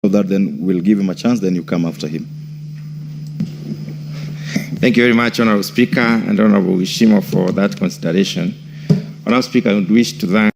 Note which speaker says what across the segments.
Speaker 1: that, then we'll give him a chance, then you come after him.
Speaker 2: Thank you very much, Honorable Speaker and Honorable Wishimo, for that consideration. Honorable Speaker, I would wish to thank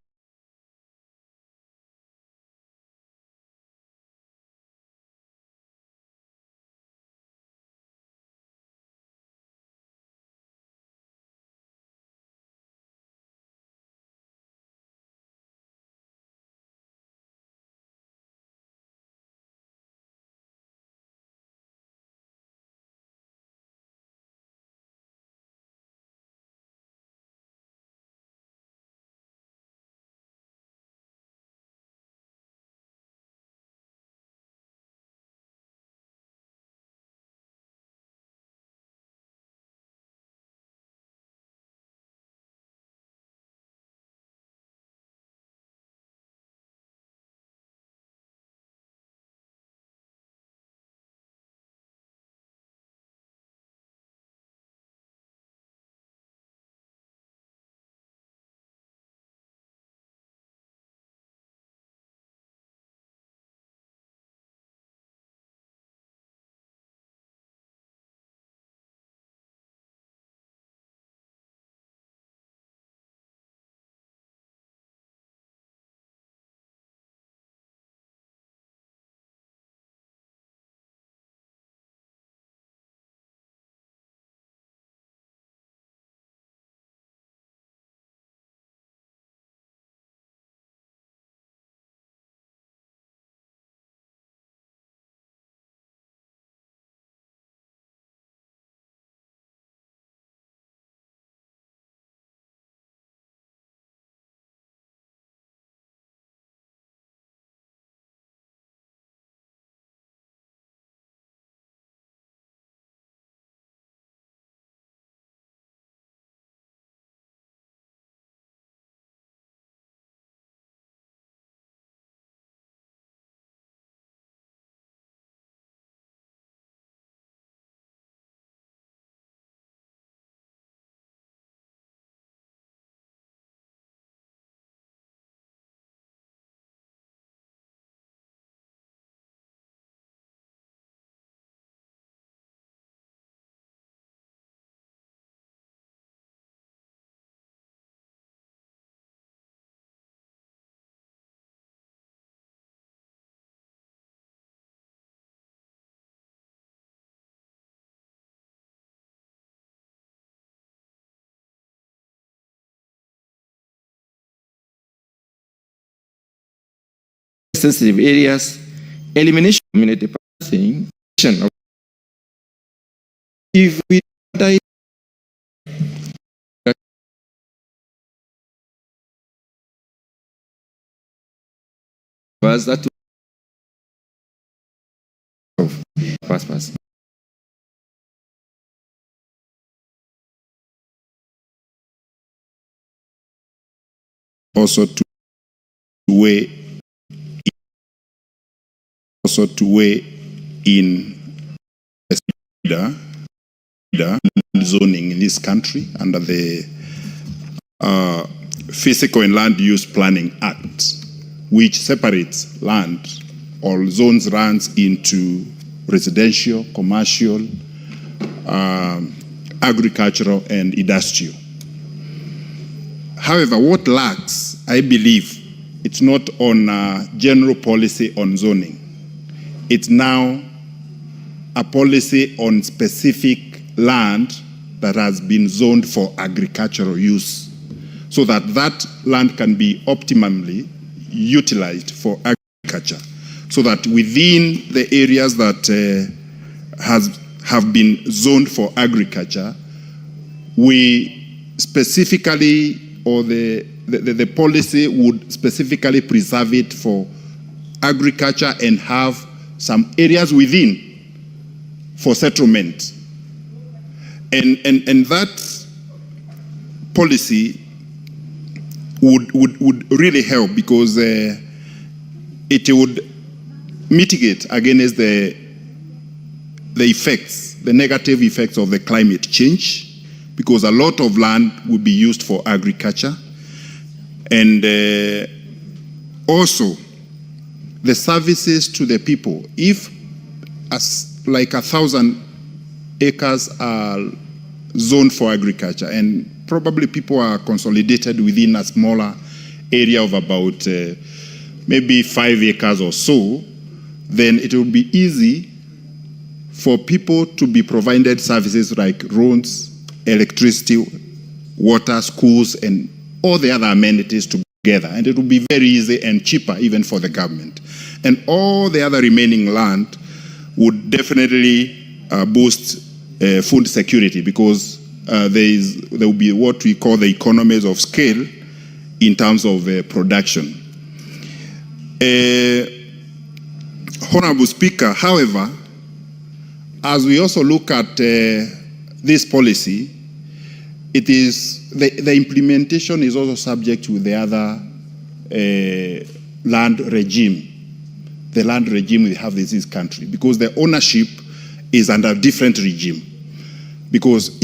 Speaker 2: sensitive areas, elimination of community passing, if we die was that of pass.
Speaker 3: Also to weigh in zoning in this country under the Physical and Land Use Planning Act, which separates land or zones runs into residential, commercial, agricultural, and industrial. However, what lacks, I believe, it's not on general policy on zoning. It's now a policy on specific land that has been zoned for agricultural use, so that that land can be optimally utilized for agriculture, so that within the areas that have been zoned for agriculture, we specifically, or the policy would specifically preserve it for agriculture and have some areas within for settlement. And that policy would really help, because it would mitigate against the effects, the negative effects of the climate change, because a lot of land would be used for agriculture. And also, the services to the people. If like 1,000 acres are zoned for agriculture, and probably people are consolidated within a smaller area of about maybe 5 acres or so, then it will be easy for people to be provided services like roads, electricity, water, schools, and all the other amenities together. And it will be very easy and cheaper even for the government. And all the other remaining land would definitely boost food security, because there will be what we call the economies of scale in terms of production. Honorable Speaker, however, as we also look at this policy, it is the implementation is also subject to the other land regime. The land regime we have in this country, because the ownership is under a different regime. Because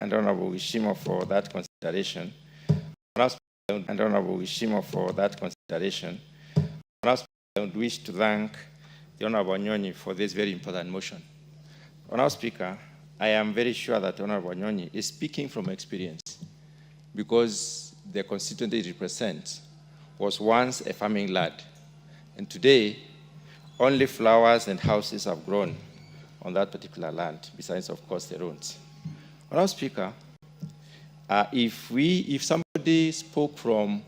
Speaker 2: and Honorable Wishimo for that consideration. And Honorable Wishimo for that consideration. I would wish to thank the Honorable Nyonyi for this very important motion. Honorable Speaker, I am very sure that Honorable Nyonyi is speaking from experience, because the constituency he represents was once a farming land, and today only flowers and houses have grown on that particular land, besides, of course, the roads. Honorable Speaker, if somebody spoke from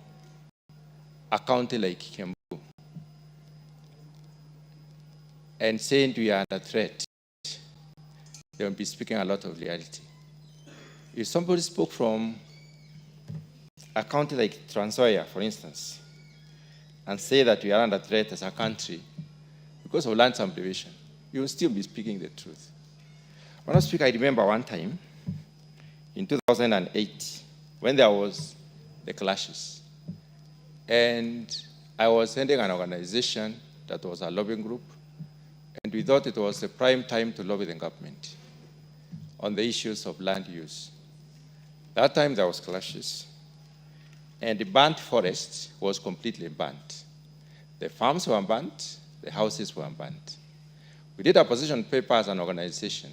Speaker 2: a county like Kiambu and saying we are under threat, they will be speaking a lot of reality. If somebody spoke from a county like Trans Nzoia, for instance, and say that we are under threat as a country because of land subdivision, you will still be speaking the truth. Honorable Speaker, I remember one time in 2008 when there was the clashes, and I was heading an organization that was a lobbying group, and we thought it was the prime time to lobby the government on the issues of land use. That time there was clashes, and the burnt forest was completely burnt. The farms were burnt, the houses were burnt. We did a position paper as an organization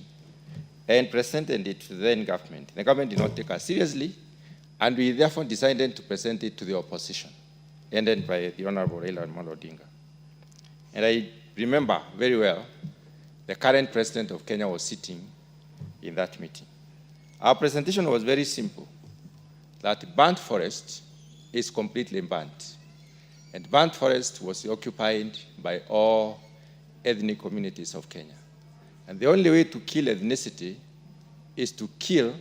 Speaker 2: and presented it to the then government. The government did not take us seriously, and we therefore decided to present it to the opposition, ended by the Honorable Raila Amolo Odinga. And I remember very well, the current president of Kenya was sitting in that meeting. Our presentation was very simple, that burnt forest is completely burnt. And burnt forest was occupied by all ethnic communities of Kenya. And the only way to kill ethnicity is to kill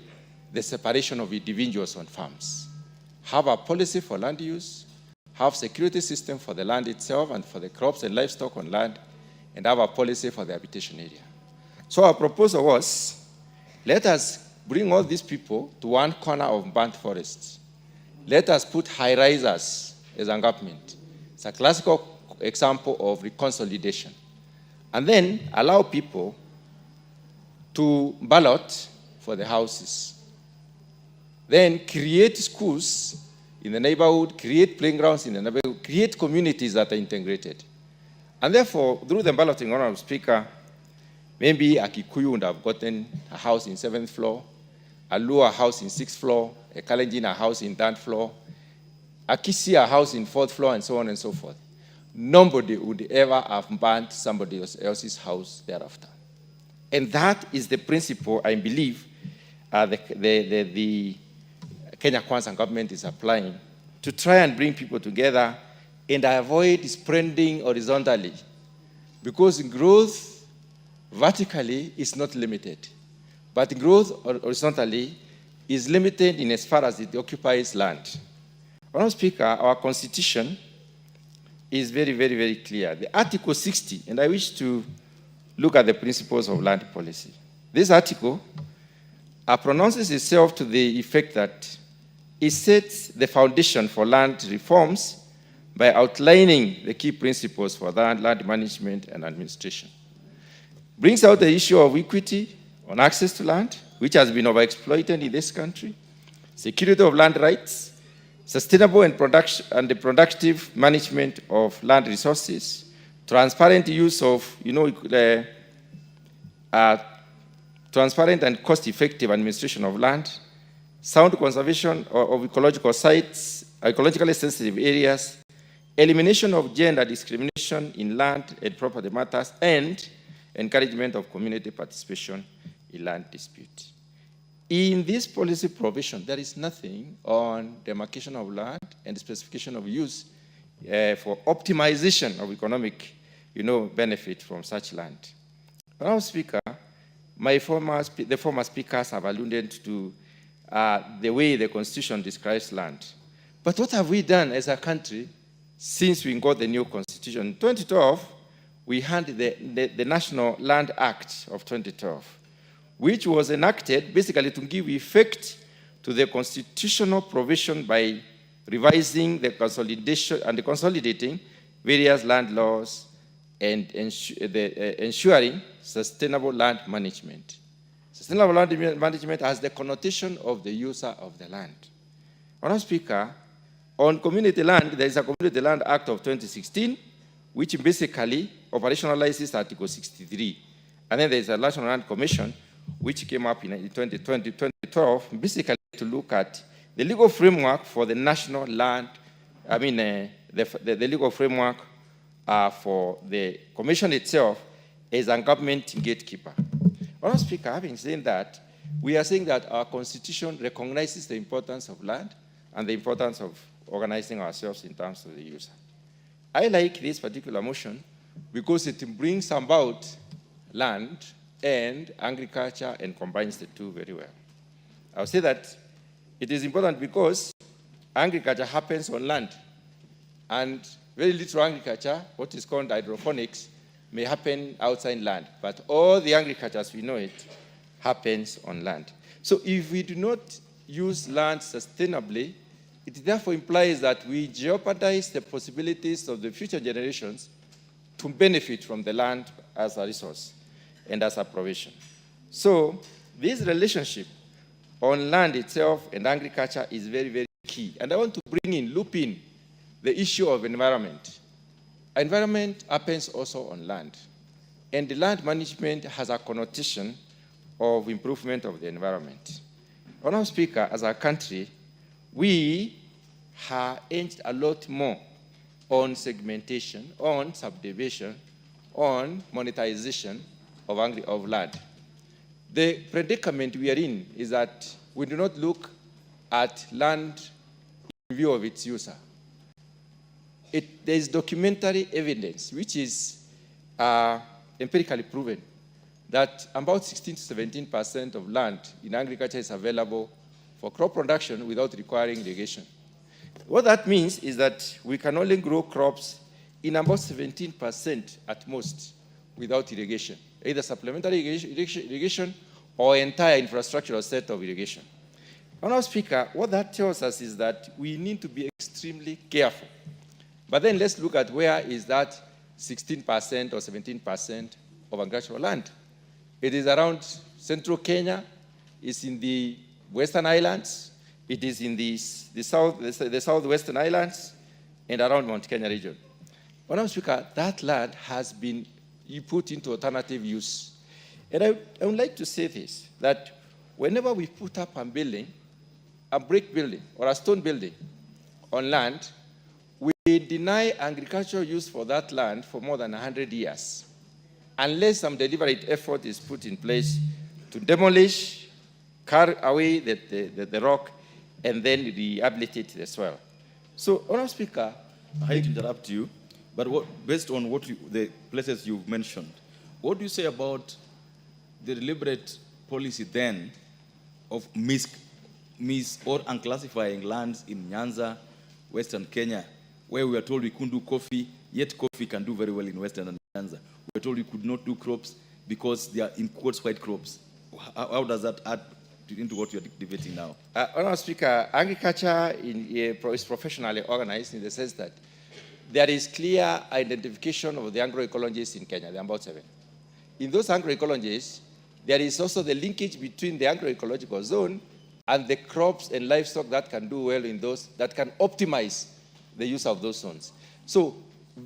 Speaker 2: the separation of individuals on farms. Have a policy for land use, have security system for the land itself and for the crops and livestock on land, and have a policy for the habitation area. So our proposal was, let us bring all these people to one corner of burnt forests. Let us put high-risers as a government. It's a classical example of reconsolidation. And then allow people to ballot for the houses. Then create schools in the neighborhood, create playgrounds in the neighborhood, create communities that are integrated. And therefore, through the balloting, Honorable Speaker, maybe a Kikuyu would have gotten a house in 7th floor, a Luo a house in 6th floor, a Kalenjin a house in 3rd floor, a Kisi a house in 4th floor, and so on and so forth. Nobody would ever have burnt somebody else's house thereafter. And that is the principle, I believe, the Kenya Kwanza government is applying to try and bring people together and avoid spreading horizontally. Because growth vertically is not limited, but growth horizontally is limited in as far as it occupies land. Honorable Speaker, our constitution is very, very, very clear. The Article 60, and I wish to look at the principles of land policy. This article pronounces itself to the effect that it sets the foundation for land reforms by outlining the key principles for land management and administration. Brings out the issue of equity on access to land, which has been overexploited in this country, security of land rights, sustainable and the productive management of land resources, transparent use of, transparent and cost-effective administration of land, sound conservation of ecological sites, ecologically sensitive areas, elimination of gender discrimination in land and property matters, and encouragement of community participation in land dispute. In this policy provision, there is nothing on demarcation of land and specification of use for optimization of economic, benefit from such land. Honorable Speaker, the former speakers have alluded to the way the Constitution describes land. But what have we done as a country since we got the new Constitution? In 2012, we had the National Land Act of 2012, which was enacted basically to give effect to the constitutional provision by revising the consolidation and consolidating various land laws and ensuring sustainable land management. Sustainable land management has the connotation of the user of the land. Honorable Speaker, on community land, there is a Community Land Act of 2016, which basically operationalizes Article 63. And then there is a National Land Commission, which came up in 2012, basically to look at the legal framework for the national land, the legal framework for the commission itself as a government gatekeeper. Honorable Speaker, having said that, we are saying that our constitution recognizes the importance of land and the importance of organizing ourselves in terms of the user. I like this particular motion because it brings about land and agriculture and combines the two very well. I would say that it is important because agriculture happens on land, and very little agriculture, what is called hydroponics, may happen outside land, but all the agriculture as we know it happens on land. So if we do not use land sustainably, it therefore implies that we jeopardize the possibilities of the future generations to benefit from the land as a resource and as a provision. So this relationship on land itself and agriculture is very, very key. And I want to loop in the issue of environment. Environment happens also on land. And the land management has a connotation of improvement of the environment. Honorable Speaker, as a country, we have hinged a lot more on segmentation, on subdivision, on monetization of land. The predicament we are in is that we do not look at land in view of its user. There is documentary evidence, which is empirically proven, that about 16 to 17% of land in agriculture is available for crop production without requiring irrigation. What that means is that we can only grow crops in about 17% at most without irrigation, either supplementary irrigation or entire infrastructural set of irrigation. Honorable Speaker, what that tells us is that we need to be extremely careful. But then let's look at where is that 16% or 17% of agricultural land. It is around central Kenya, it's in the Western Islands, it is in the southwestern islands, and around Mount Kenya region. Honorable Speaker, that land has been put into alternative use. And I would like to say this, that whenever we put up a building, a brick building or a stone building on land, we deny agricultural use for that land for more than 100 years, unless some deliberate effort is put in place to demolish, carry away the rock, and then rehabilitate the soil. So, Honorable Speaker,
Speaker 1: I hate to interrupt you, but based on the places you've mentioned, what do you say about the deliberate policy then of or unclassifying lands in Nyanza, Western Kenya, where we were told we couldn't do coffee, yet coffee can do very well in Western Nyanza. We were told we could not do crops because they are, in quotes, white crops. How does that add into what you're debating now?
Speaker 2: Honorable Speaker, agriculture is professionally organized in the sense that there is clear identification of the agroecologies in Kenya. There are about 7. In those agroecologies, there is also the linkage between the agroecological zone and the crops and livestock that can do well in those, that can optimize the use of those zones. So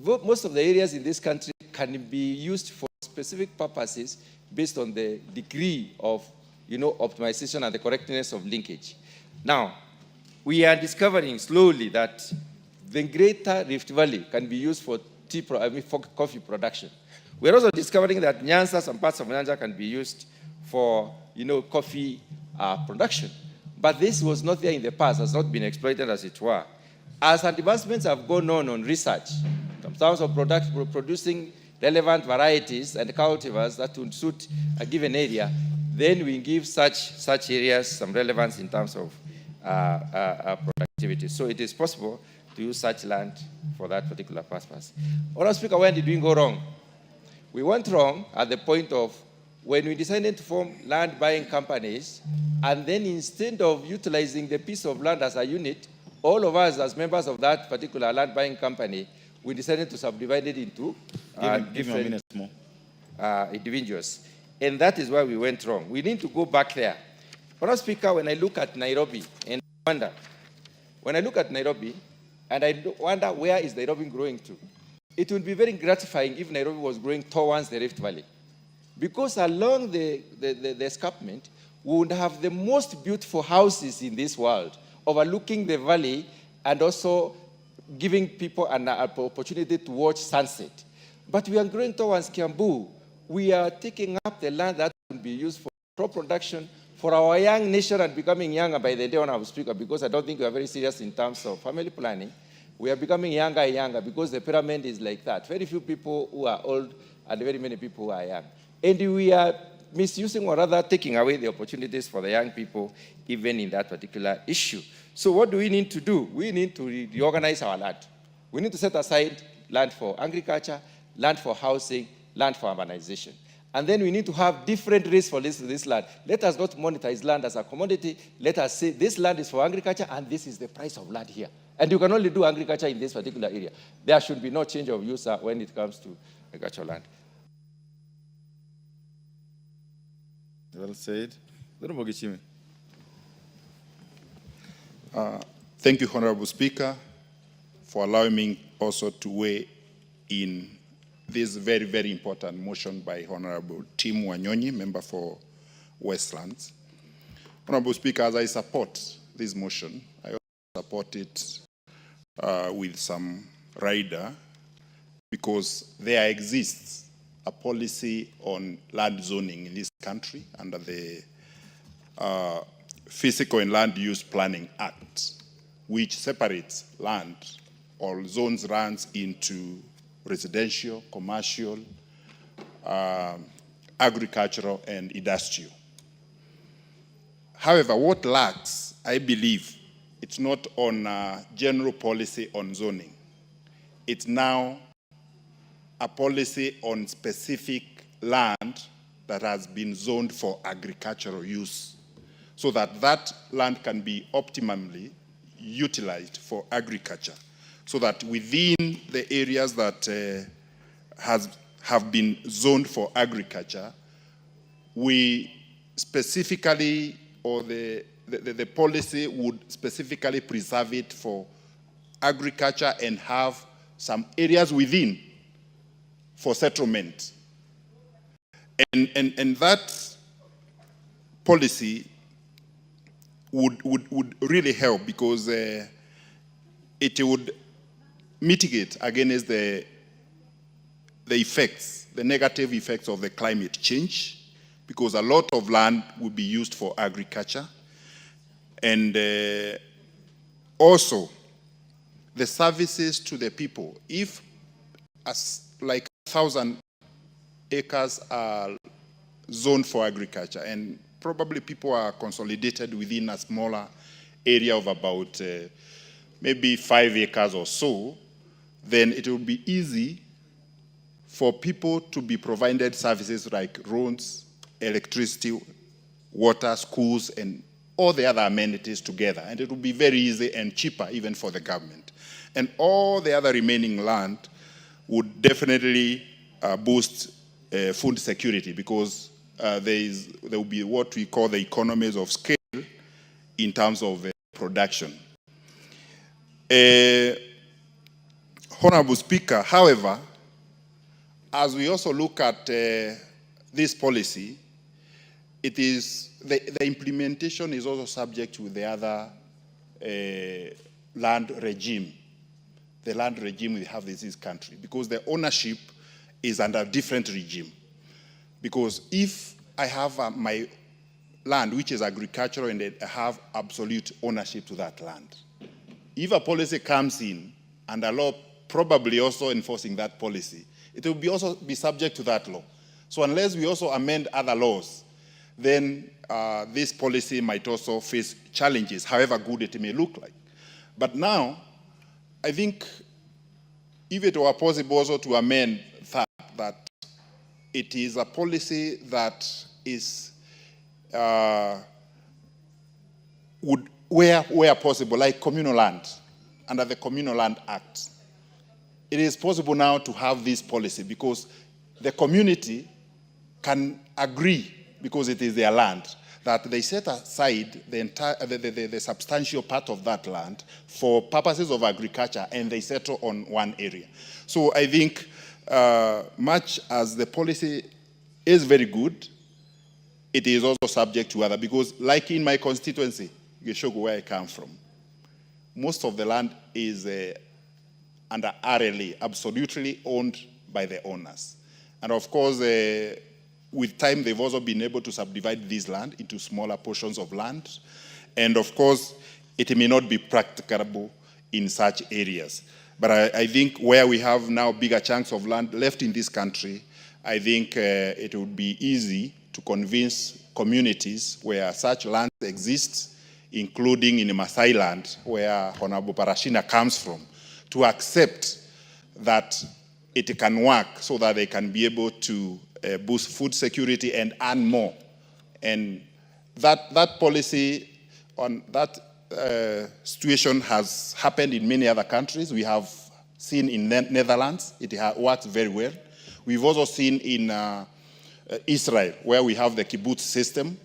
Speaker 2: most of the areas in this country can be used for specific purposes based on the degree of optimization and the correctness of linkage. Now, we are discovering slowly that the greater Rift Valley can be used for coffee production. We're also discovering that Nyanza, some parts of Nyanza can be used for coffee production. But this was not there in the past, has not been exploited as it were. As advancements have gone on research, in terms of producing relevant varieties and cultivars that would suit a given area, then we give such areas some relevance in terms of productivity. So it is possible to use such land for that particular purpose. Honorable Speaker, when did we go wrong? We went wrong at the point of when we decided to form land buying companies, and then instead of utilizing the piece of land as a unit, all of us as members of that particular land buying company, we decided to subdivide it into
Speaker 1: give me a minute more.
Speaker 2: Individuals. And that is why we went wrong. We need to go back there. Honorable Speaker, when I look at Nairobi and wonder, when I look at Nairobi and I wonder where is Nairobi growing to, it would be very gratifying if Nairobi was growing towards the Rift Valley. Because along the escarpment, we would have the most beautiful houses in this world, overlooking the valley and also giving people an opportunity to watch sunset. But we are growing towards Kiambu. We are taking up the land that will be used for crop production for our young nation and becoming younger by the day, Honorable Speaker, because I don't think we are very serious in terms of family planning. We are becoming younger and younger because the pyramid is like that. Very few people who are old and very many people who are young. And we are misusing or rather taking away the opportunities for the young people, even in that particular issue. So what do we need to do? We need to reorganize our land. We need to set aside land for agriculture, land for housing, land for urbanization. And then we need to have different rates for this land. Let us not monetize land as a commodity. Let us say this land is for agriculture and this is the price of land here. And you can only do agriculture in this particular area. There should be no change of use when it comes to agricultural land.
Speaker 1: Well said.
Speaker 3: Thank you, Honorable Speaker, for allowing me also to weigh in this very, very important motion by Honorable Tim Wanyonyi, member for Westlands. Honorable Speaker, as I support this motion, I also support it with some rider, because there exists a policy on land zoning in this country under the Physical and Land Use Planning Act, which separates land or zones runs into residential, commercial, agricultural, and industrial. However, what lacks, I believe, it's not on general policy on zoning. It's now a policy on specific land that has been zoned for agricultural use, so that that land can be optimally utilized for agriculture, so that within the areas that have been zoned for agriculture, we specifically, or the policy would specifically preserve it for agriculture and have some areas within for settlement. And that policy would really help, because it would mitigate against the effects, the negative effects of the climate change, because a lot of land would be used for agriculture. And also, the services to the people. If like 1,000 acres are zoned for agriculture, and probably people are consolidated within a smaller area of about maybe 5 acres or so, then it will be easy for people to be provided services like roads, electricity, water, schools, and all the other amenities together. And it will be very easy and cheaper even for the government. And all the other remaining land would definitely boost food security, because there will be what we call the economies of scale in terms of production. Honorable Speaker, however, as we also look at this policy, it is the implementation is also subject to the other land regime, the land regime we have in this country, because the ownership is under a different regime. Because if I have my land, which is agricultural, and I have absolute ownership to that land, if a policy comes in and a law probably also enforcing that policy, it will also be subject to that law. So unless we also amend other laws, then this policy might also face challenges, however good it may look like. But now, I think if it were possible also to amend that it is a policy that is, where possible, like communal land, under the Communal Land Act. It is possible now to have this policy, because the community can agree, because it is their land, that they set aside the substantial part of that land for purposes of agriculture, and they settle on one area. So I think much as the policy is very good, it is also subject to other, because like in my constituency, Geshogo, where I come from, most of the land is under RLA, absolutely owned by the owners. And of course, with time, they've also been able to subdivide this land into smaller portions of land. And of course, it may not be practicable in such areas. But I think where we have now bigger chunks of land left in this country, I think it would be easy to convince communities where such land exists, including in Maasai land, where Honorable Parashina comes from, to accept that it can work, so that they can be able to boost food security and earn more. And that policy on that situation has happened in many other countries. We have seen in Netherlands, it works very well. We've also seen in Israel, where we have the kibbutz system,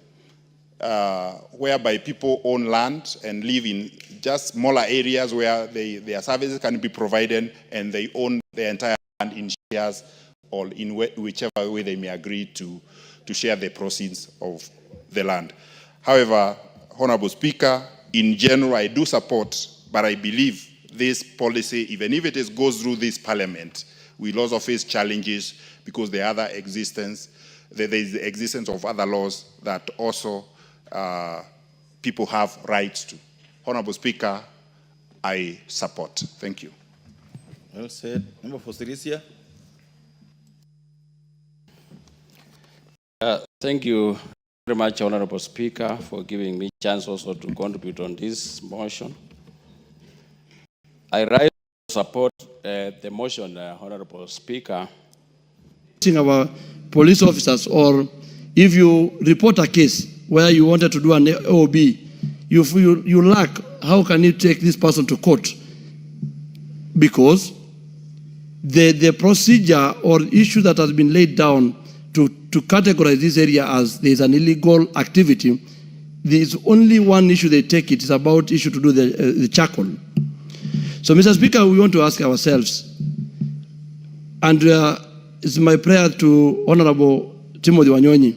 Speaker 3: whereby people own land and live in just smaller areas where their services can be provided, and they own the entire land in shares or in whichever way they may agree to share the proceeds of the land. However, Honorable Speaker, in general, I do support, but I believe this policy, even if it goes through this parliament, will also face challenges because there is the existence of other laws that also people have rights to. Honorable Speaker, I support. Thank you.
Speaker 1: Well said. Member for Sirisia.
Speaker 4: Thank you very much, Honorable Speaker, for giving me a chance also to contribute on this motion. I rise to support the motion, Honorable Speaker.
Speaker 5: Our police officers, or if you report a case where you wanted to do an OB, you lack, how can you take this person to court? Because the procedure or issue that has been laid down to categorize this area as there is an illegal activity, there is only one issue they take. It is about issue to do the charcoal. So, Mr. Speaker, we want to ask ourselves, and it's my prayer to Honorable Timothy Wanyonyi,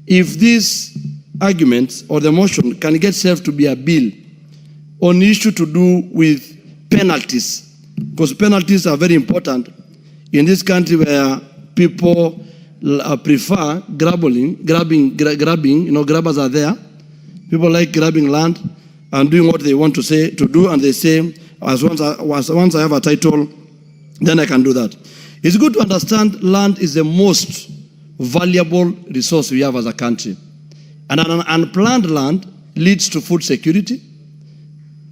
Speaker 5: if this argument or the motion can get served to be a bill on issue to do with penalties, because penalties are very important in this country where people prefer grabbing, grabbers are there. People like grabbing land and doing what they want to do, and they say, once I have a title, then I can do that. It's good to understand land is the most valuable resource we have as a country. And an unplanned land leads to food security.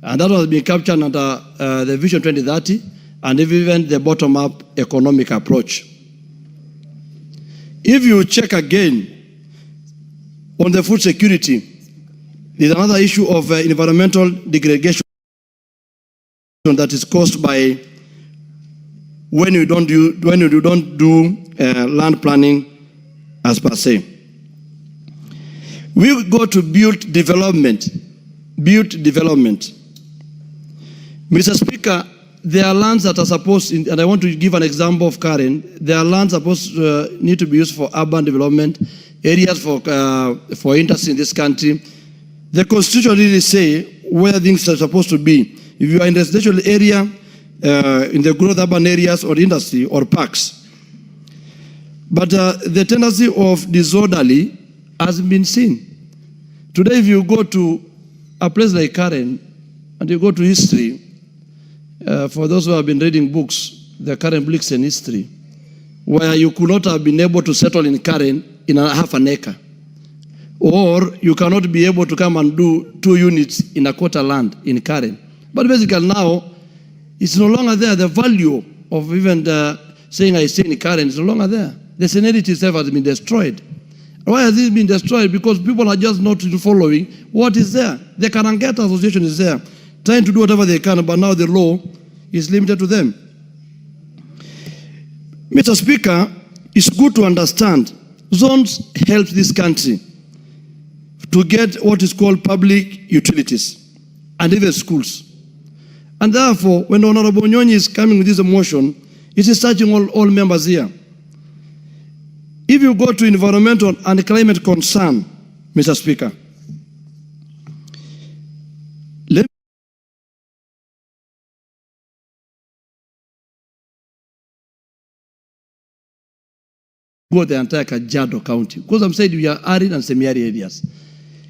Speaker 5: And that has been captured under the Vision 2030 and even the bottom-up economic approach. If you check again on the food security, there's another issue of environmental degradation that is caused by when you don't do land planning as per se. We go to built development. Mr. Speaker, there are lands that are supposed, and I want to give an example of Karen, there are lands supposed to need to be used for urban development, areas for industry in this country. The Constitution really say where things are supposed to be. If you are in the residential area, in the growth urban areas or industry or parks. But the tendency of disorderly has been seen. Today, if you go to a place like Karen and you go to history, for those who have been reading books, the Karen Blixen history, where you could not have been able to settle in Karen in half an acre. Or you cannot be able to come and do 2 units in a quarter land in Karen. But basically now, it's no longer there. The value of even saying I stay in Karen is no longer there. The senility itself has been destroyed. Why has it been destroyed? Because people are just not following what is there. The Karangata Association is there, trying to do whatever they can, but now the law is limited to them. Mr. Speaker, it's good to understand zones help this country to get what is called public utilities and even schools. And therefore, when Honorable Nyonyi is coming with this motion, it is touching all members here. If you go to environmental and climate concern, Mr. Speaker, let me go the entire Kajiado County, because I'm saying we are arid and semi-arid areas.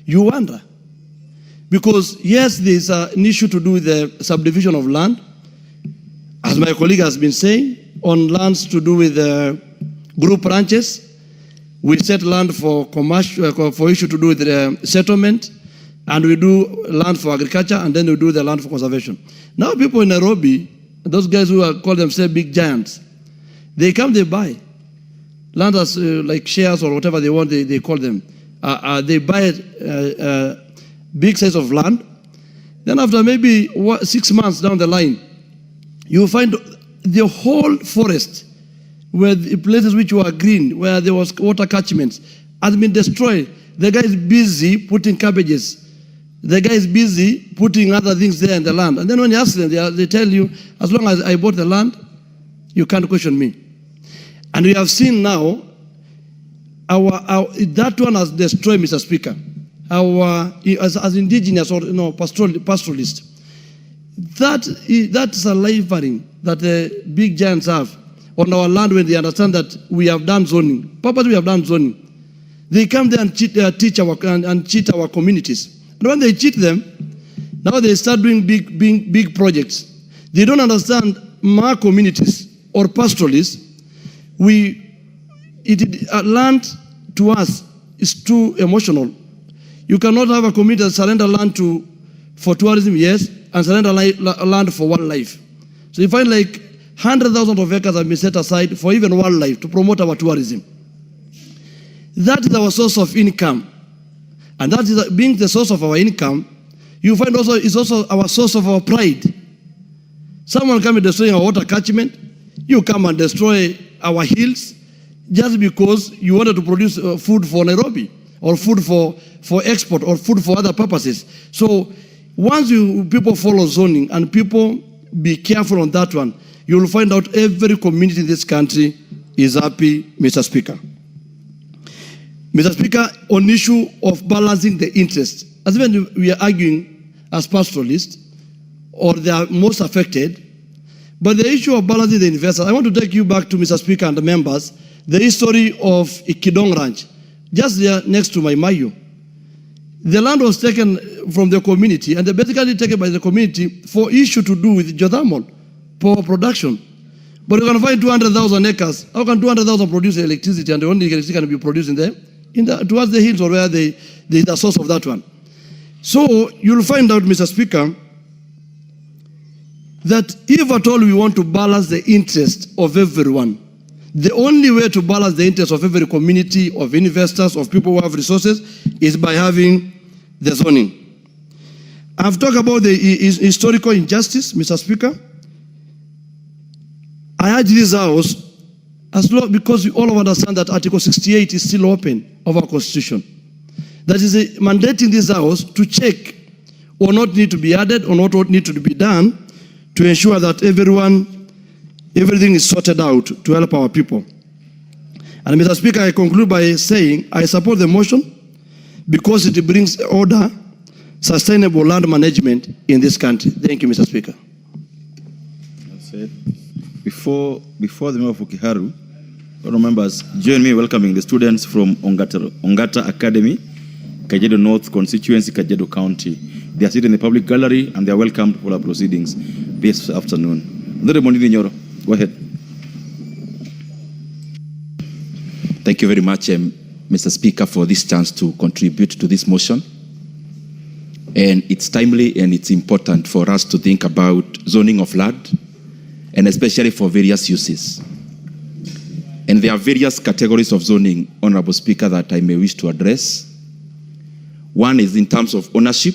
Speaker 5: You wonder, because yes, there's an issue to do with the subdivision of land, as my colleague has been saying, on lands to do with group ranches. We set land for commercial, for issue to do with the settlement, and we do land for agriculture, and then we do the land for conservation. Now people in Nairobi, those guys who call themselves big giants, they come, they buy land as like shares or whatever they want, they call them. They buy a big size of land. Then after maybe 6 months down the line, you find the whole forest, where the places which were green, where there was water catchments, has been destroyed. The guy is busy putting cabbages. The guy is busy putting other things there in the land. And then when you ask them, they tell you, as long as I bought the land, you can't question me. And we have seen now, that one has destroyed, Mr. Speaker, as indigenous or pastoralists. That's a laboring that the big giants have on our land when they understand that we have done zoning. Purposely we have done zoning. They come there and cheat our communities. And when they cheat them, now they start doing big projects. They don't understand my communities or pastoralists. Land to us is too emotional. You cannot have a community that surrender land for tourism, yes, and surrender land for wildlife. So you find like 100,000 of acres have been set aside for even wildlife to promote our tourism. That is our source of income. And that is being the source of our income, you find also is also our source of our pride. Someone come and destroy our water catchment, you come and destroy our hills just because you wanted to produce food for Nairobi or food for export or food for other purposes. So once people follow zoning and people be careful on that one, you will find out every community in this country is happy, Mr. Speaker. Mr. Speaker, on issue of balancing the interests, as when we are arguing as pastoralists, or they are most affected, but the issue of balancing the investors, I want to take you back to, Mr. Speaker and the members, the history of Ikidong Ranch, just there next to Maimayu. The land was taken from the community, and they basically taken by the community for issue to do with geothermal power production. But you can find 200,000 acres. How can 200,000 produce electricity, and the only electricity can be produced towards the hills or where the source of that one? So you'll find out, Mr. Speaker, that if at all we want to balance the interest of everyone, the only way to balance the interest of every community, of investors, of people who have resources, is by having the zoning. I've talked about the historical injustice, Mr. Speaker. I urge this House, because we all understand that Article 68 is still open of our Constitution, that is mandating this House to check or not need to be added or not what need to be done to ensure that everything is sorted out to help our people. And Mr. Speaker, I conclude by saying I support the motion because it brings order, sustainable land management in this country. Thank you, Mr. Speaker.
Speaker 1: That's it. Before the member for Kiharu, honourable members, join me in welcoming the students from Ongata Academy, Kajedo North Constituency, Kajedo County. They are seated in the public gallery and they are welcomed for our proceedings this afternoon. Go ahead.
Speaker 6: Thank you very much, Mr. Speaker, for this chance to contribute to this motion. And it's timely and it's important for us to think about zoning of land, and especially for various uses. And there are various categories of zoning, Honorable Speaker, that I may wish to address. One is in terms of ownership,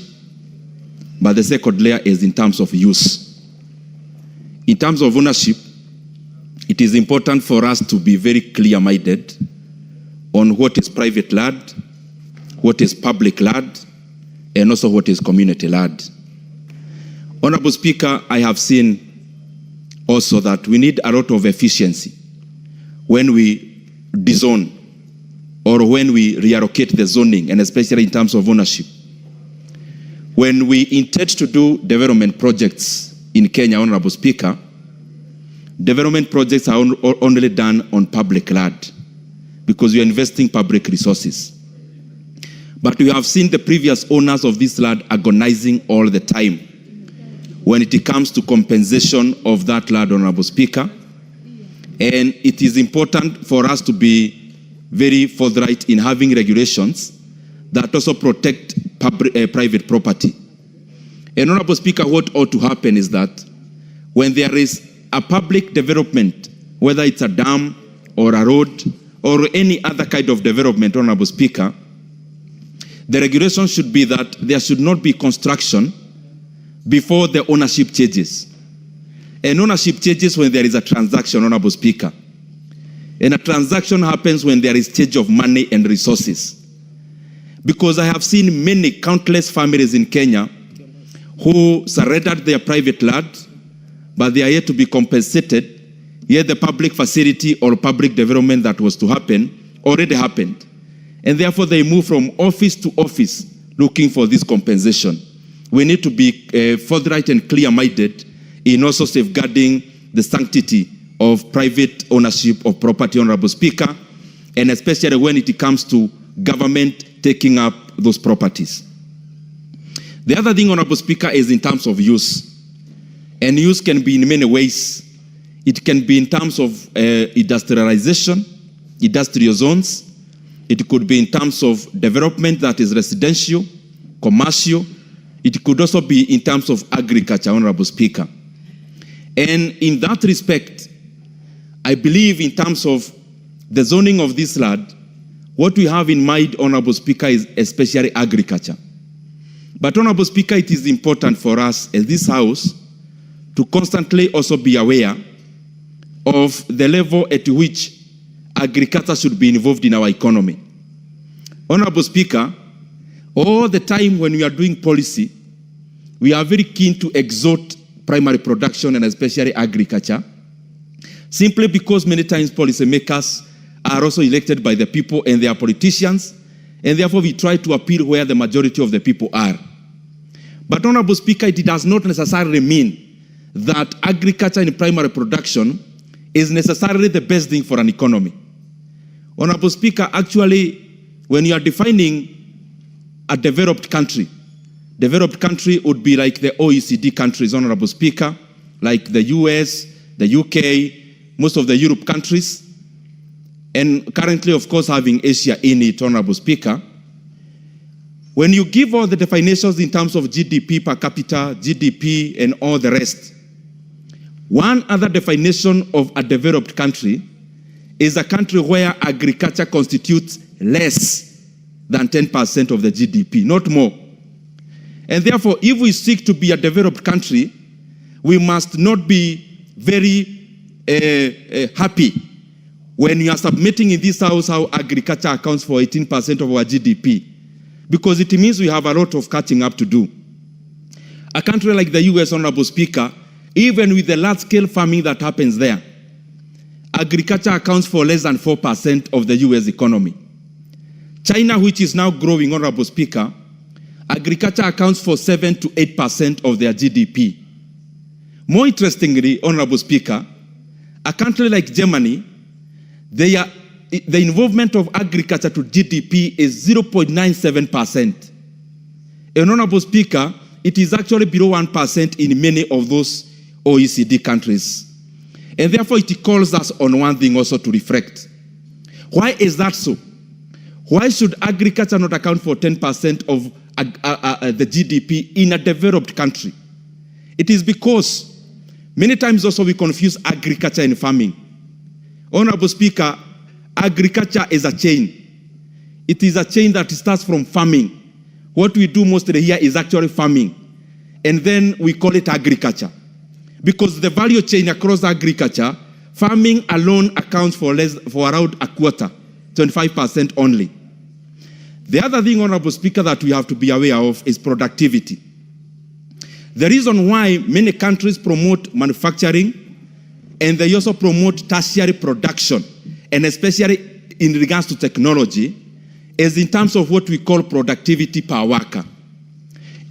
Speaker 6: but the second layer is in terms of use. In terms of ownership, it is important for us to be very clear-minded on what is private land, what is public land, and also what is community land. Honorable Speaker, I have seen also that we need a lot of efficiency when we dezone or when we reallocate the zoning, and especially in terms of ownership. When we intend to do development projects in Kenya, Honorable Speaker, development projects are only done on public land because we are investing public resources. But we have seen the previous owners of this land agonizing all the time when it comes to compensation of that land, Honorable Speaker. And it is important for us to be very forthright in having regulations that also protect private property. And Honorable Speaker, what ought to happen is that when there is a public development, whether it's a dam or a road or any other kind of development, Honorable Speaker, the regulation should be that there should not be construction before the ownership changes. And ownership changes when there is a transaction, Honorable Speaker. And a transaction happens when there is change of money and resources. Because I have seen many countless families in Kenya who surrendered their private land, but they are yet to be compensated yet the public facility or public development that was to happen already happened. And therefore they move from office to office looking for this compensation. We need to be forthright and clear-minded in also safeguarding the sanctity of private ownership of property, Honorable Speaker, and especially when it comes to government taking up those properties. The other thing, Honorable Speaker, is in terms of use. And use can be in many ways. It can be in terms of industrialization, industrial zones. It could be in terms of development that is residential, commercial. It could also be in terms of agriculture, Honorable Speaker. And in that respect, I believe in terms of the zoning of this land, what we have in mind, Honorable Speaker, is especially agriculture. But, Honorable Speaker, it is important for us as this House to constantly also be aware of the level at which agriculture should be involved in our economy. Honorable Speaker, all the time when we are doing policy, we are very keen to exalt primary production and especially agriculture, simply because many times policymakers are also elected by the people and they are politicians, and therefore we try to appeal where the majority of the people are. But, Honorable Speaker, it does not necessarily mean that agriculture and primary production is necessarily the best thing for an economy. Honorable Speaker, actually, when you are defining a developed country would be like the OECD countries, Honorable Speaker, like the US, the UK, most of the Europe countries, and currently, of course, having Asia in it, Honorable Speaker. When you give all the definitions in terms of GDP per capita, GDP, and all the rest, one other definition of a developed country is a country where agriculture constitutes less than 10% of the GDP, not more. And therefore, if we seek to be a developed country, we must not be very happy when you are submitting in this House how agriculture accounts for 18% of our GDP, because it means we have a lot of catching up to do. A country like the US, Honorable Speaker, even with the large-scale farming that happens there, agriculture accounts for less than 4% of the US economy. China, which is now growing, Honorable Speaker, agriculture accounts for 7 to 8% of their GDP. More interestingly, Honorable Speaker, a country like Germany, the involvement of agriculture to GDP is 0.97%. And, Honorable Speaker, it is actually below 1% in many of those OECD countries. And therefore, it calls us on one thing also to reflect. Why is that so? Why should agriculture not account for 10% of the GDP in a developed country? It is because many times also we confuse agriculture and farming. Honorable Speaker, agriculture is a chain. It is a chain that starts from farming. What we do mostly here is actually farming. And then we call it agriculture. Because the value chain across agriculture, farming alone accounts for around a quarter, 25% only. The other thing, Honorable Speaker, that we have to be aware of is productivity. The reason why many countries promote manufacturing and they also promote tertiary production, and especially in regards to technology, is in terms of what we call productivity per worker.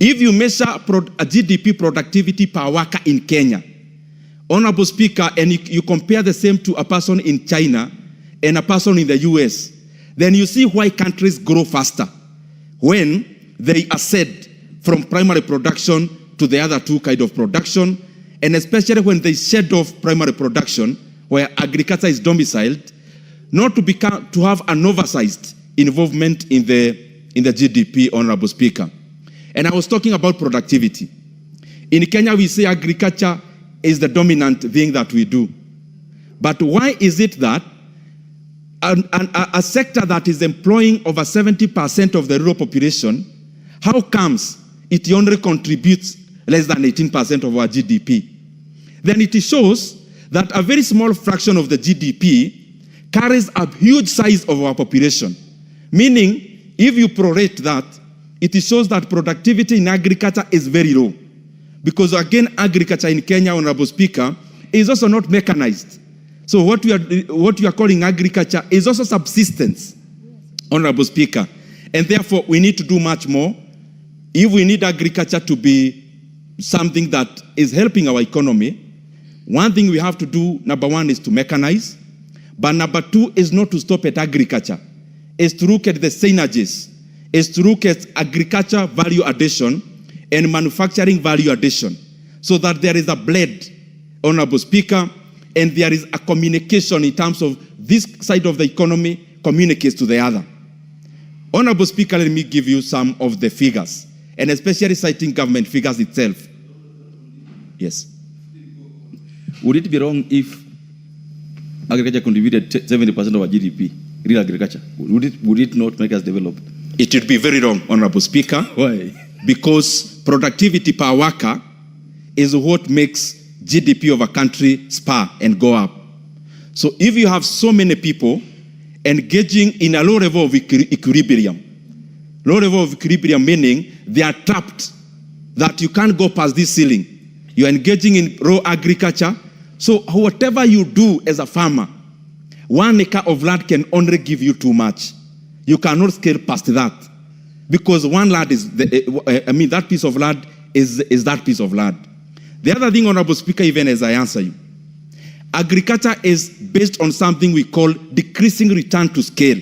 Speaker 6: If you measure a GDP productivity per worker in Kenya, Honorable Speaker, and you compare the same to a person in China and a person in the US, then you see why countries grow faster when they ascend from primary production to the other two kinds of production, and especially when they shed off primary production, where agriculture is domiciled, not to have an oversized involvement in the GDP, Honorable Speaker. And I was talking about productivity. In Kenya, we say agriculture is the dominant thing that we do. But why is it that a sector that is employing over 70% of the rural population, how comes it only contributes less than 18% of our GDP? Then it shows that a very small fraction of the GDP carries a huge size of our population. Meaning, if you prorate that, it shows that productivity in agriculture is very low. Because again, agriculture in Kenya, Honorable Speaker, is also not mechanized. So what you are calling agriculture is also subsistence, Honorable Speaker. And therefore, we need to do much more. If we need agriculture to be something that is helping our economy, one thing we have to do, number one, is to mechanize. But number two is not to stop at agriculture. Is to look at the synergies. Is to look at agriculture value addition and manufacturing value addition. So that there is a blend, Honorable Speaker, and there is a communication in terms of this side of the economy communicates to the other. Honorable Speaker, let me give you some of the figures, and especially citing government figures itself. Yes.
Speaker 1: Would it be wrong if agriculture contributed 70% of our GDP, real agriculture? Would it not make us develop?
Speaker 6: It would be very wrong, Honorable Speaker.
Speaker 1: Why?
Speaker 6: Because productivity per worker is what makes GDP of a country spur and go up. So if you have so many people engaging in a low level of equilibrium, low level of equilibrium meaning they are trapped, that you can't go past this ceiling. You are engaging in raw agriculture. So whatever you do as a farmer, 1 acre of land can only give you too much. You cannot scale past that. Because one land is, that piece of land is that piece of land. The other thing, Honorable Speaker, even as I answer you, agriculture is based on something we call decreasing return to scale.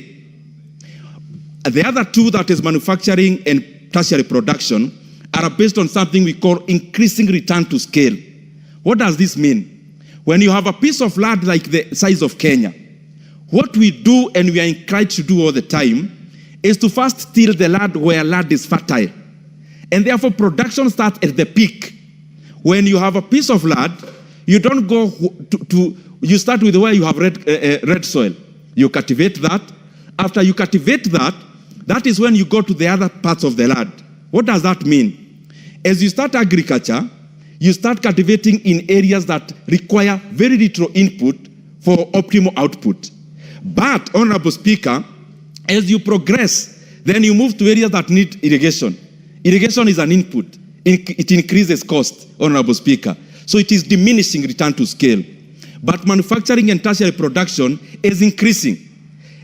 Speaker 6: The other two, that is manufacturing and tertiary production, are based on something we call increasing return to scale. What does this mean? When you have a piece of land like the size of Kenya, what we do and we are encouraged to do all the time is to first till the land where land is fertile. And therefore production starts at the peak. When you have a piece of land, you don't go you start with where you have red soil. You cultivate that. After you cultivate that, that is when you go to the other parts of the land. What does that mean? As you start agriculture, you start cultivating in areas that require very little input for optimal output. But, Honorable Speaker, as you progress, then you move to areas that need irrigation. Irrigation is an input. It increases cost, Honorable Speaker. So it is diminishing return to scale. But manufacturing and tertiary production is increasing.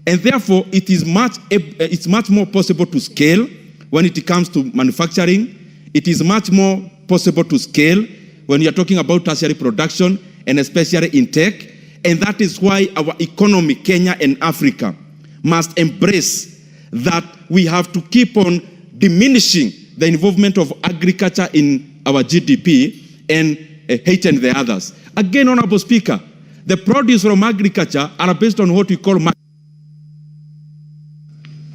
Speaker 6: And therefore, it's much more possible to scale when it comes to manufacturing. It is much more possible to scale when you're talking about tertiary production, and especially in tech. And that is why our economy, Kenya and Africa, must embrace that we have to keep on diminishing the involvement of agriculture in our GDP and hating the others. Again, Honorable Speaker, the produce from agriculture are based on what we call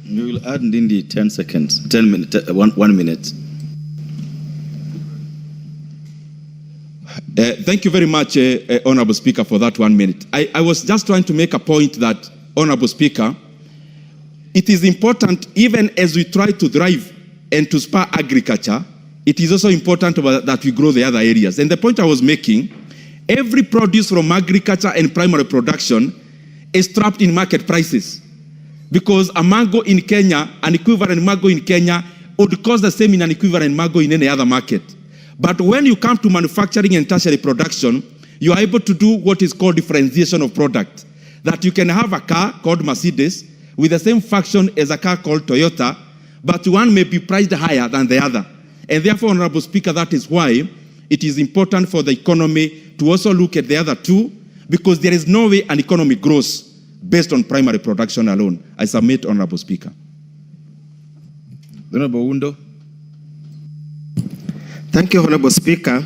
Speaker 1: You will add in the 10 seconds, 10 minutes, 1 minute.
Speaker 6: Thank you very much, Honorable Speaker, for that 1 minute. I was just trying to make a point that, Honorable Speaker, it is important, even as we try to drive and to spur agriculture, it is also important that we grow the other areas. And the point I was making, every produce from agriculture and primary production is trapped in market prices. Because a mango in Kenya, an equivalent mango in Kenya, would cost the same in an equivalent mango in any other market. But when you come to manufacturing and tertiary production, you are able to do what is called differentiation of product. That you can have a car called Mercedes with the same function as a car called Toyota, but one may be priced higher than the other. And therefore, Honorable Speaker, that is why it is important for the economy to also look at the other two, because there is no way an economy grows based on primary production alone. I submit, Honorable Speaker.
Speaker 1: Honorable Wundo.
Speaker 7: Thank you, Honorable Speaker.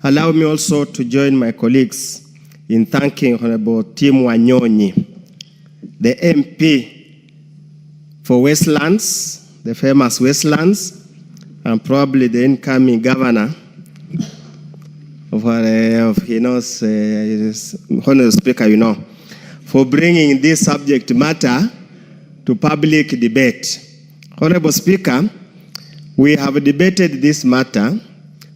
Speaker 7: Allow me also to join my colleagues in thanking Honorable Tim Wanyonyi, the MP for Westlands, the famous Westlands, and probably the incoming governor of Honorable Speaker, for bringing this subject matter to public debate. Honorable Speaker, we have debated this matter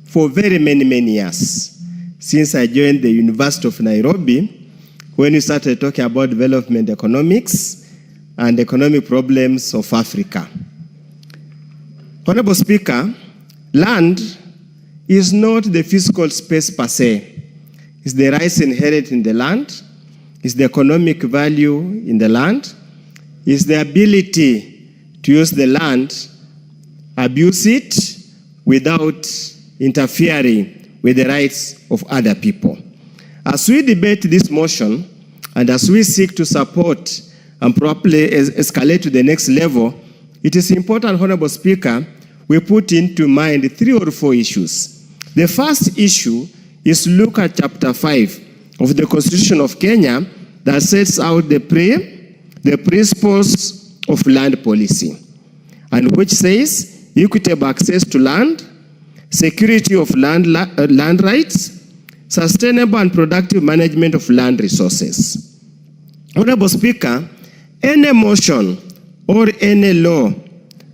Speaker 7: for very many years, since I joined the University of Nairobi, when we started talking about development economics and economic problems of Africa. Honorable Speaker, land is not the physical space per se. It's the rights inherent in the land. is the economic value in the land, is the ability to use the land, abuse it without interfering with the rights of other people. As we debate this motion and as we seek to support and properly escalate to the next level, it is important, Honorable Speaker, we put into mind 3 or 4 issues. The first issue is look at Chapter 5 of the Constitution of Kenya that sets out the principles of land policy, and which says equitable access to land, security of land rights, sustainable and productive management of land resources. Honorable Speaker, any motion or any law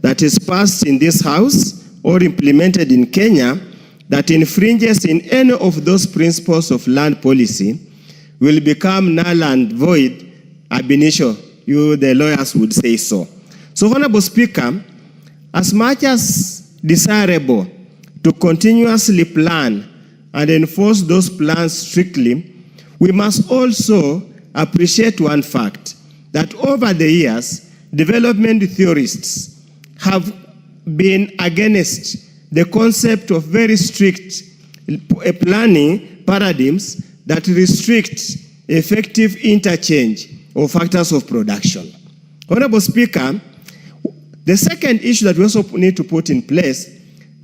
Speaker 7: that is passed in this House or implemented in Kenya that infringes in any of those principles of land policy will become null and void ab initio. You, the lawyers, would say so. So, Honorable Speaker, as much as desirable to continuously plan and enforce those plans strictly, we must also appreciate one fact, that over the years, development theorists have been against the concept of very strict planning paradigms that restrict effective interchange of factors of production. Honorable Speaker, the second issue that we also need to put in place,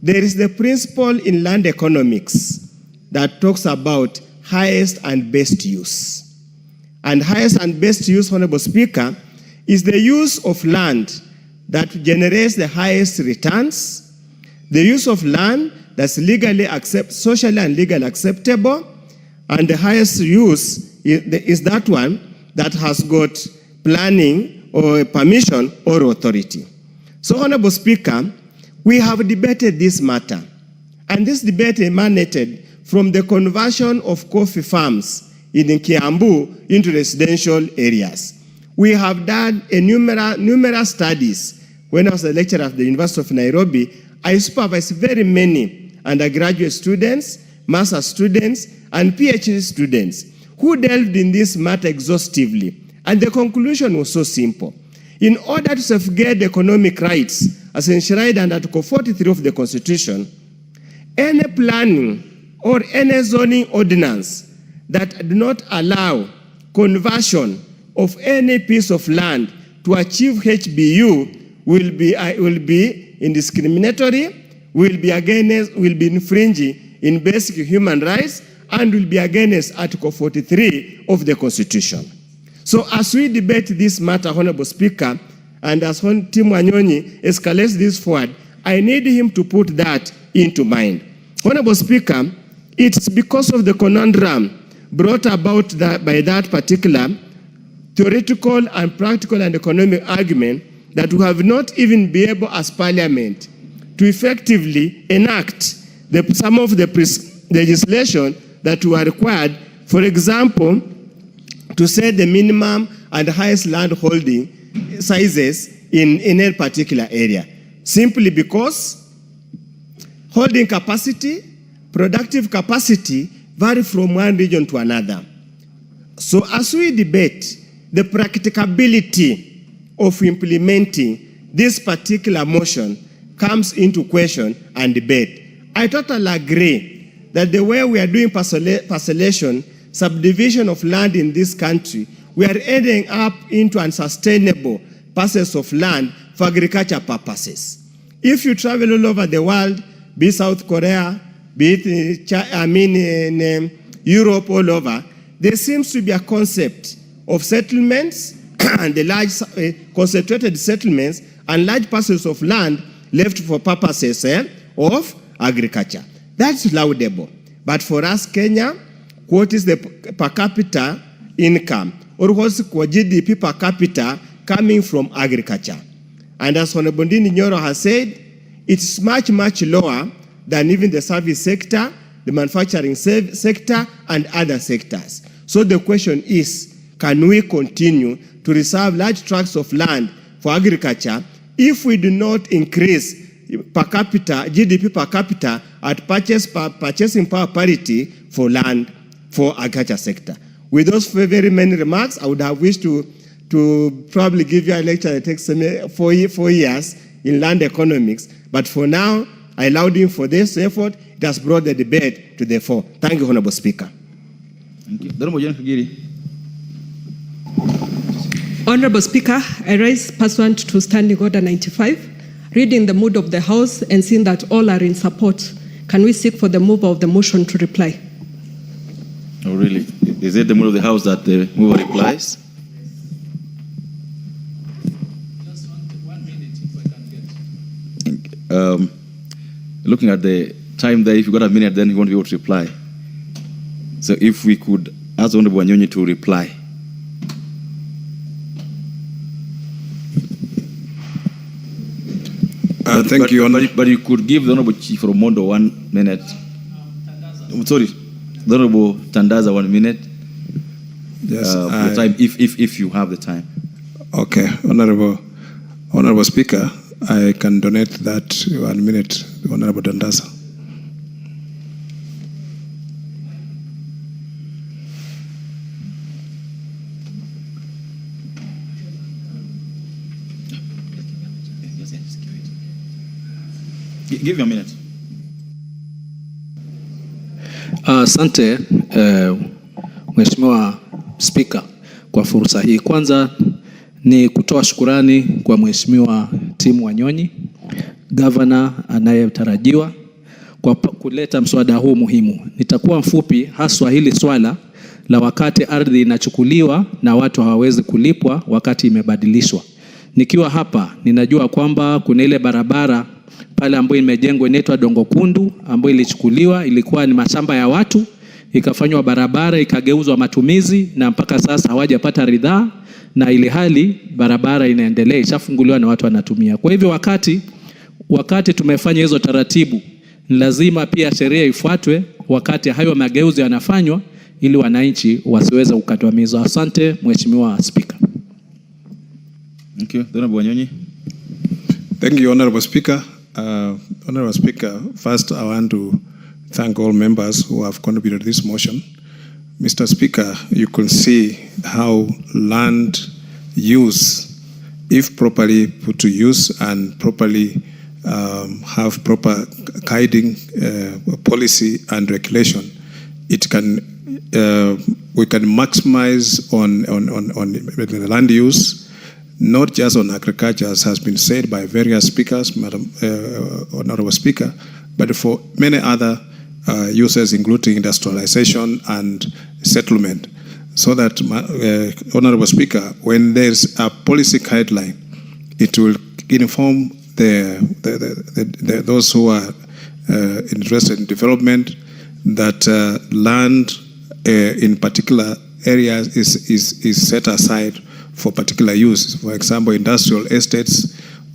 Speaker 7: there is the principle in land economics that talks about highest and best use. And highest and best use, Honorable Speaker, is the use of land that generates the highest returns, the use of land that's socially and legally acceptable, and the highest use is that one that has got planning or permission or authority. So, Honorable Speaker, we have debated this matter, and this debate emanated from the conversion of coffee farms in Kiambu into residential areas. We have done numerous studies. When I was a lecturer at the University of Nairobi, I supervised very many undergraduate students, master's students, and PhD students who delved in this matter exhaustively. And the conclusion was so simple. In order to safeguard economic rights as enshrined under Article 43 of the Constitution, any planning or any zoning ordinance that do not allow conversion of any piece of land to achieve HBU will be indiscriminatory, will be infringing in basic human rights, and will be against Article 43 of the Constitution. So as we debate this matter, Honorable Speaker, and as Tim Wanyonyi escalates this forward, I need him to put that into mind. Honorable Speaker, it's because of the conundrum brought about by that particular theoretical and practical and economic argument that we have not even been able as Parliament to effectively enact some of the legislation that were required, for example, to set the minimum and highest land holding sizes in a particular area. Simply because holding capacity, productive capacity vary from one region to another. So as we debate the practicability of implementing this particular motion comes into question and debate. I totally agree that the way we are doing parcellation, subdivision of land in this country, we are ending up into unsustainable parcels of land for agriculture purposes. If you travel all over the world, be it South Korea, be it in Europe, all over, there seems to be a concept of settlements and the large concentrated settlements and large parcels of land left for purposes of agriculture. That's laudable. But for us, Kenya, what is the per capita income? Or what's the GDP per capita coming from agriculture? And as Honorable Ndini Nyoro has said, it's much, much lower than even the service sector, the manufacturing sector, and other sectors. So the question is, can we continue to reserve large tracts of land for agriculture if we do not increase per capita, GDP per capita at purchasing power parity for land for agriculture sector? With those very many remarks, I would have wished to probably give you a lecture that takes 4 years in land economics. But for now, I allowed him for this effort. It has brought the debate to the fore. Thank you, Honorable Speaker.
Speaker 1: Thank you.
Speaker 8: Honorable Speaker, I rise pursuant to Standing Order 95, reading the mood of the House and seeing that all are in support. Can we seek for the mover of the motion to reply?
Speaker 1: Oh, really? Is it the mood of the House that the mover replies?
Speaker 5: Just 1 minute if I can get.
Speaker 1: Looking at the time there, if you got a minute, then you won't be able to reply. So if we could ask Honorable Wanyonyi to reply.
Speaker 9: Thank you, Honorable.
Speaker 1: But you could give the Honorable Chief Romondo 1 minute. Sorry, the Honorable Tandaza 1 minute.
Speaker 9: Yes,
Speaker 1: for time, if you have the time.
Speaker 9: Okay, Honorable Speaker, I can donate that 1 minute to Honorable Tandaza.
Speaker 1: Give you a minute.
Speaker 10: Asante Mheshimiwa Spika kwa fursa hii. Kwanza ni kutoa shukurani kwa Mheshimiwa Tim Wanyonyi, Governor anayetarajiwa kwa kuleta mswada huu muhimu. Nitakuwa mfupi, haswa hili swala la wakati ardhi inachukuliwa na watu hawawezi kulipwa wakati imebadilishwa. Nikiwa hapa ninajua kwamba kuna ile barabara pale ambayo imejengwa inaitwa Dongo Kundu, ambayo ilichukuliwa, ilikuwa ni mashamba ya watu, ikafanywa barabara, ikageuzwa matumizi, na mpaka sasa hawajapata ridhaa, na ile hali barabara inaendelea, ishafunguliwa na watu wanatumia. Kwa hivyo wakati tumefanya hizo taratibu, ni lazima pia sheria ifuatwe wakati hayo mageuzi yanafanywa, ili wananchi wasiweze kukandamizwa. Asante Mheshimiwa Speaker.
Speaker 1: Thank you. Honorable Wanyonyi.
Speaker 9: Thank you, Honorable Speaker. Honorable Speaker, first I want to thank all members who have contributed to this motion. Mr. Speaker, you can see how land use, if properly put to use and properly have proper guiding policy and regulation, it can we can maximize on the land use, not just on agriculture, as has been said by various speakers, Madam Honorable Speaker, but for many other uses, including industrialization and settlement. So that, Honorable Speaker, when there's a policy guideline, it will inform those who are interested in development that land in particular areas is set aside for particular use. For example, industrial estates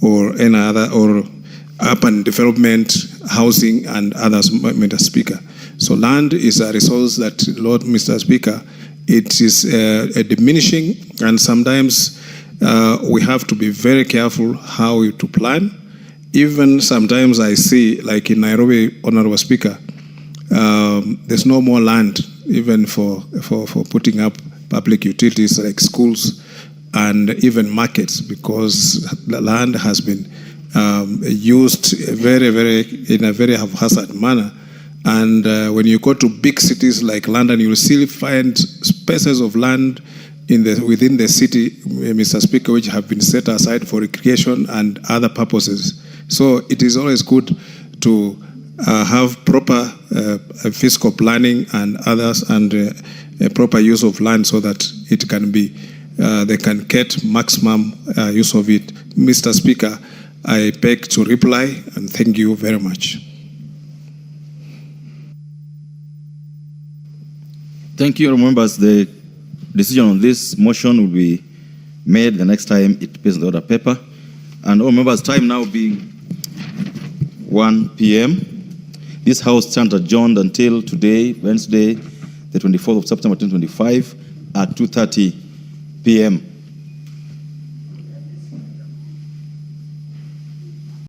Speaker 9: or any other, or urban development, housing, and others, Mr. Speaker. So land is a resource that, Lord Mr. Speaker, it is diminishing, and sometimes we have to be very careful how to plan. Even sometimes I see, like in Nairobi, Honorable Speaker, there's no more land even for putting up public utilities like schools and even markets, because the land has been used in a very haphazard manner. And when you go to big cities like London, you will still find spaces of land within the city, Mr. Speaker, which have been set aside for recreation and other purposes. So it is always good to have proper fiscal planning and others, and a proper use of land, so that it can be they can get maximum use of it. Mr. Speaker, I beg to reply, and thank you very much.
Speaker 1: Thank you, members. The decision on this motion will be made the next time it appears in the order paper. And all members, time now being 1 p.m. This House stands adjourned until today, Wednesday, the 24th of September 2025 at 2:30 p.m.